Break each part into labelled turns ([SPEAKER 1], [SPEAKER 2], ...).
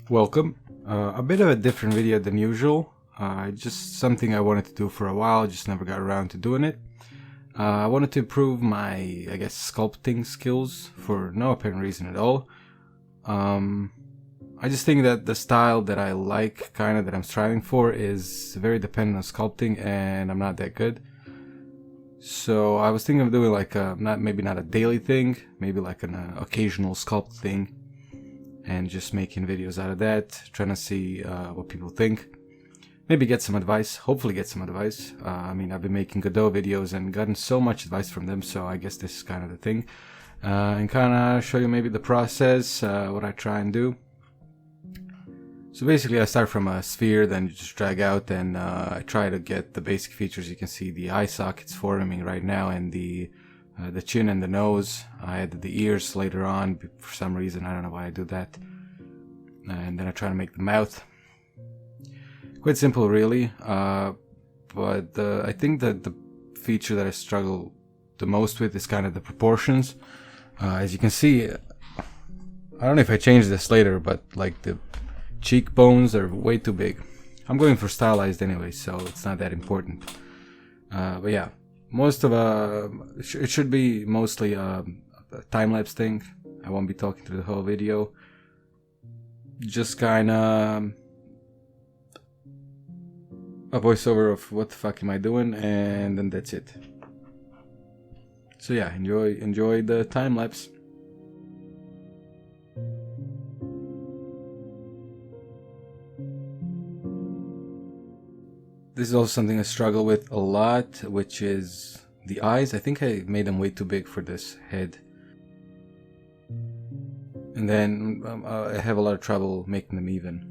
[SPEAKER 1] Welcome. A bit of a different video than usual. Just something I wanted to do for a while, just never got around to doing it. I wanted to improve my, sculpting skills for no apparent reason at all. I just think that the style that I like, that I'm striving for, is very dependent on sculpting, and I'm not that good. So I was thinking of doing like maybe not a daily thing, maybe like an occasional sculpt thing, and just making videos out of that, trying to see what people think. Maybe get some advice, hopefully get some advice. I've been making Godot videos and gotten so much advice from them, so I guess this is kind of the thing. And kind of show you maybe the process, what I try and do. So basically I start from a sphere, then you just drag out, and I try to get the basic features. You can see the eye sockets forming right now, and the chin and the nose. I added the ears later on for some reason, I don't know why I do that. And then I try to make the mouth. Quite simple really, but I think that the feature that I struggle the most with is kind of the proportions. As you can see, I don't know if I change this later, but like the cheekbones are way too big. I'm going for stylized anyway, so it's not that important. But yeah, most of it should be mostly a time-lapse thing. I won't be talking through the whole video. Just kinda a voiceover of what the fuck am I doing, and then that's it. So yeah, enjoy the time-lapse. This is also something I struggle with a lot, which is the eyes. I think I made them way too big for this head. And then I have a lot of trouble making them even.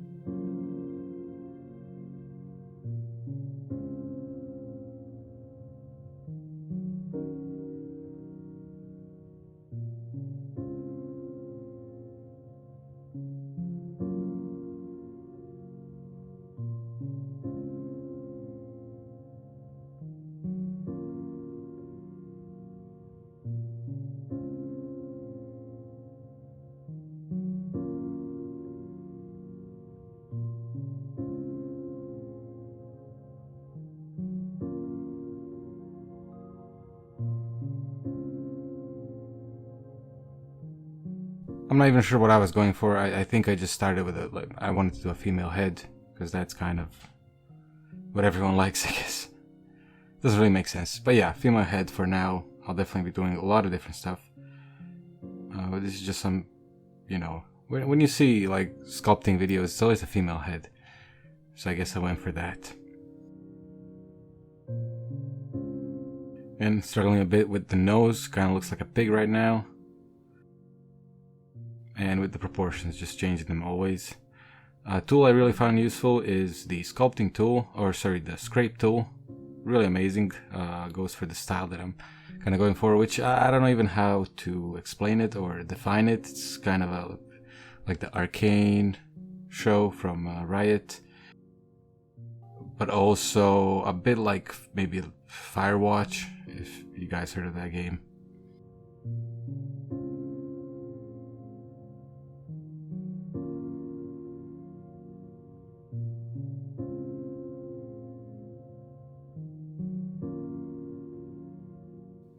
[SPEAKER 1] I'm not even sure what I was going for. I think I just started with I wanted to do a female head, because that's kind of what everyone likes, I guess. Doesn't really make sense. But yeah, female head for now. I'll definitely be doing a lot of different stuff. But this is just some, when you see like sculpting videos, it's always a female head. So I guess I went for that. And struggling a bit with the nose, kind of looks like a pig right now. And with the proportions, just changing them always. A tool I really found useful is the sculpting tool, the scrape tool. Really amazing. Goes for the style that I'm kind of going for, which I don't know even how to explain it or define it. It's kind of like the Arcane show from Riot, but also a bit like maybe Firewatch, if you guys heard of that game.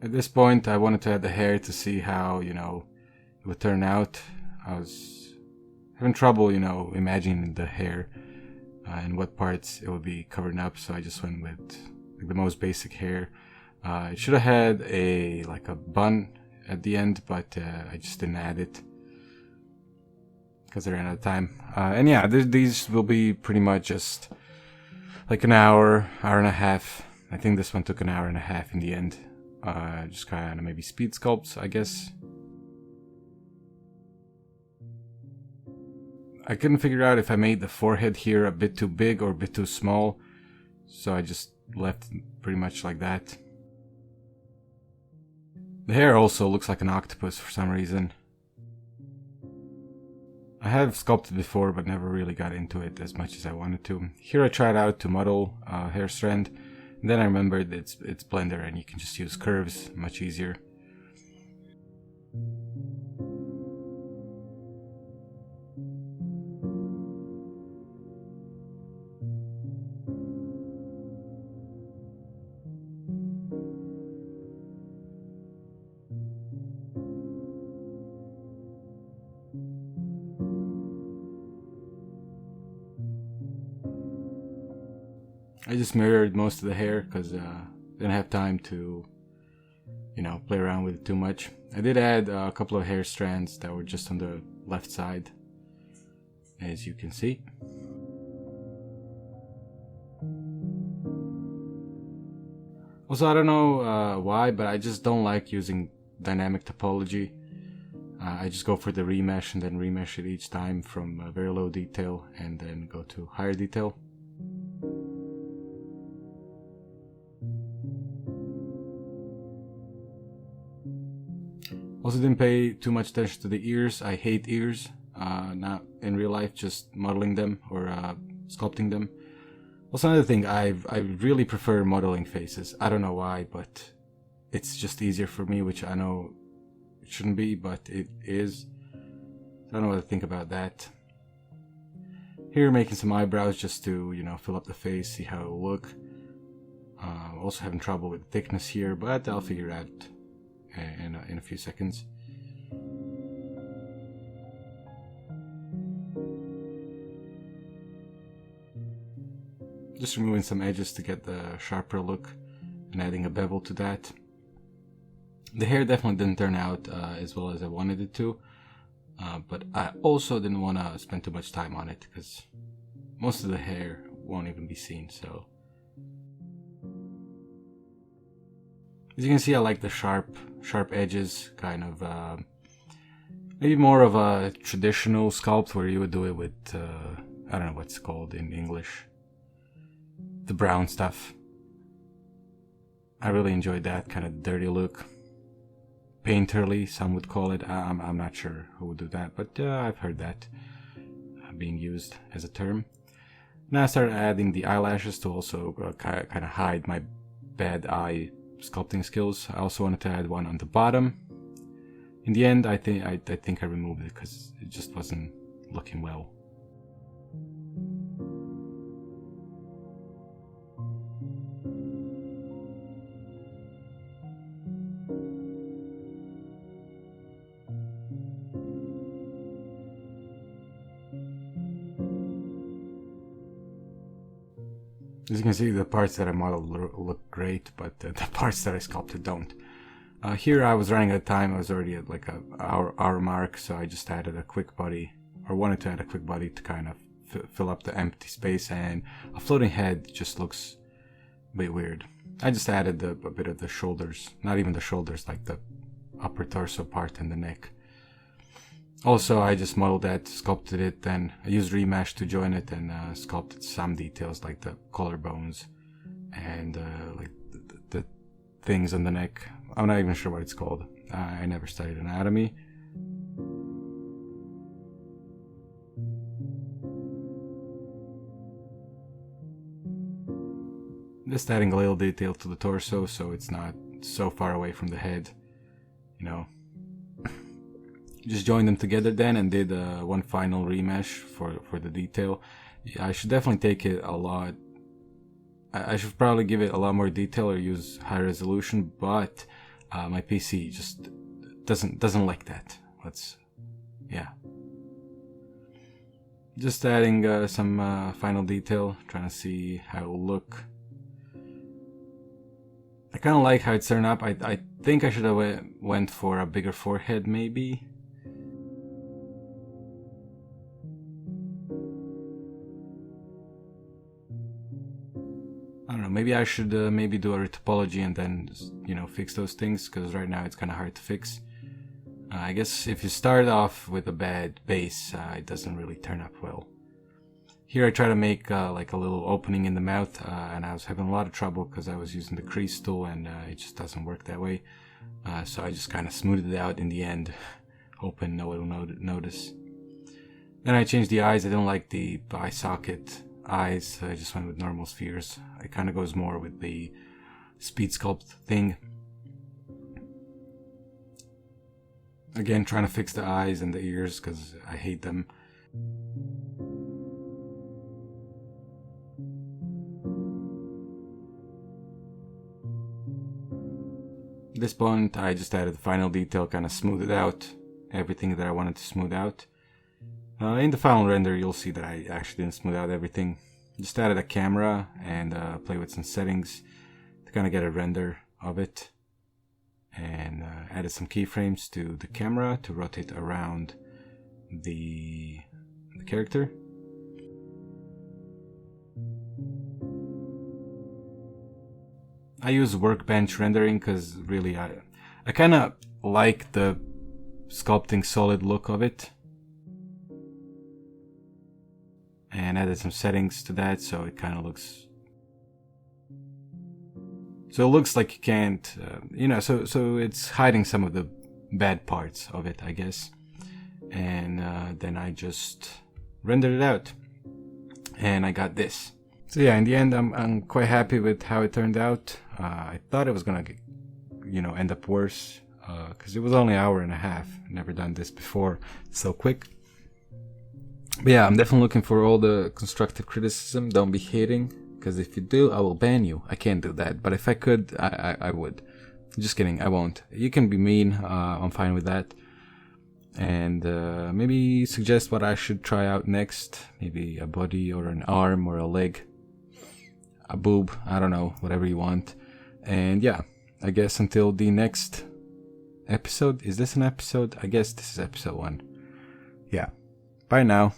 [SPEAKER 1] At this point, I wanted to add the hair to see how, it would turn out. I was having trouble, imagining the hair and what parts it would be covering up, so I just went with the most basic hair. It should have had a bun at the end, but I just didn't add it because I ran out of time. And yeah, these will be pretty much just like an hour and a half. I think this one took an hour and a half in the end. Just kind of maybe speed sculpts, I guess. I couldn't figure out if I made the forehead here a bit too big or a bit too small, so I just left it pretty much like that. The hair also looks like an octopus for some reason. I have sculpted before, but never really got into it as much as I wanted to. Here I tried out to model hair strand. And then I remembered it's Blender and you can just use curves, much easier. I just mirrored most of the hair because didn't have time to, you know, play around with it too much. I did add a couple of hair strands that were just on the left side, as you can see. Also, I don't know why, but I just don't like using dynamic topology. I just go for the remesh and then remesh it each time from very low detail and then go to higher detail. Also didn't pay too much attention to the ears. I hate ears, not in real life, just modeling them or sculpting them. Also another thing, I really prefer modeling faces. I don't know why, but it's just easier for me, which I know it shouldn't be, but it is. I don't know what to think about that. Here making some eyebrows just to, you know, fill up the face, see how it will look. Also having trouble with thickness here, but I'll figure it out in a few seconds. Just removing some edges to get the sharper look and adding a bevel to that. The hair definitely didn't turn out as well as I wanted it to, but I also didn't want to spend too much time on it because most of the hair won't even be seen. So as you can see, I like the sharp edges, kind of maybe more of a traditional sculpt where you would do it with I don't know what's called in English, the brown stuff. I really enjoyed that kind of dirty look. Painterly, some would call it. I'm not sure who would do that, but I've heard that being used as a term. Now I started adding the eyelashes to also kind of hide my bad eye sculpting skills. I also wanted to add one on the bottom. In the end, I think I removed it because it just wasn't looking well. As you can see, the parts that I modeled look great, but the parts that I sculpted don't. Here I was running out of time. I was already at like an hour mark, so I just added a quick body, or wanted to add a quick body to kind of fill up the empty space, and a floating head just looks a bit weird. I just added a bit of the shoulders, not even the shoulders, like the upper torso part and the neck. Also, I just modeled that, sculpted it, then I used remesh to join it and sculpted some details like the collarbones and like the things on the neck. I'm not even sure what it's called. I never studied anatomy. Just adding a little detail to the torso so it's not so far away from the head, you know. Just joined them together then and did one final remesh for the detail. Yeah, I should definitely take it a lot. I should probably give it a lot more detail or use high resolution, but my PC just doesn't like that. Yeah. Just adding some final detail, trying to see how it will look. I kind of like how it's turned up. I think I should have went for a bigger forehead maybe. I don't know, maybe I should maybe do a topology and then, you know, fix those things, because right now it's kind of hard to fix. I guess if you start off with a bad base, it doesn't really turn up well. Here I try to make like a little opening in the mouth, and I was having a lot of trouble because I was using the crease tool and it just doesn't work that way. So I just kind of smoothed it out in the end, hoping no one will notice. Then I changed the eyes. I didn't like the eye socket eyes, so I just went with normal spheres. It kind of goes more with the speed sculpt thing. Again, trying to fix the eyes and the ears because I hate them. At this point, I just added the final detail, kind of smoothed it out, everything that I wanted to smooth out. In the final render, you'll see that I actually didn't smooth out everything. just added a camera and play with some settings to kind of get a render of it, and added some keyframes to the camera to rotate around the character. I use workbench rendering because really I kind of like the sculpting solid look of it, and added some settings to that so it kind of looks, so it looks like you can't so it's hiding some of the bad parts of it, I guess. And then I just rendered it out and I got this. So yeah, in the end I'm quite happy with how it turned out. I thought it was gonna end up worse because it was only an hour and a half. Never done this before so quick. But yeah, I'm definitely looking for all the constructive criticism. Don't be hating, because if you do, I will ban you. I can't do that, but if I could, I would. Just kidding, I won't. You can be mean, I'm fine with that. And maybe suggest what I should try out next. Maybe a body or an arm or a leg, a boob, I don't know, whatever you want. And yeah, I guess until the next episode. Is this an episode? I guess this is episode 1. Yeah, bye now.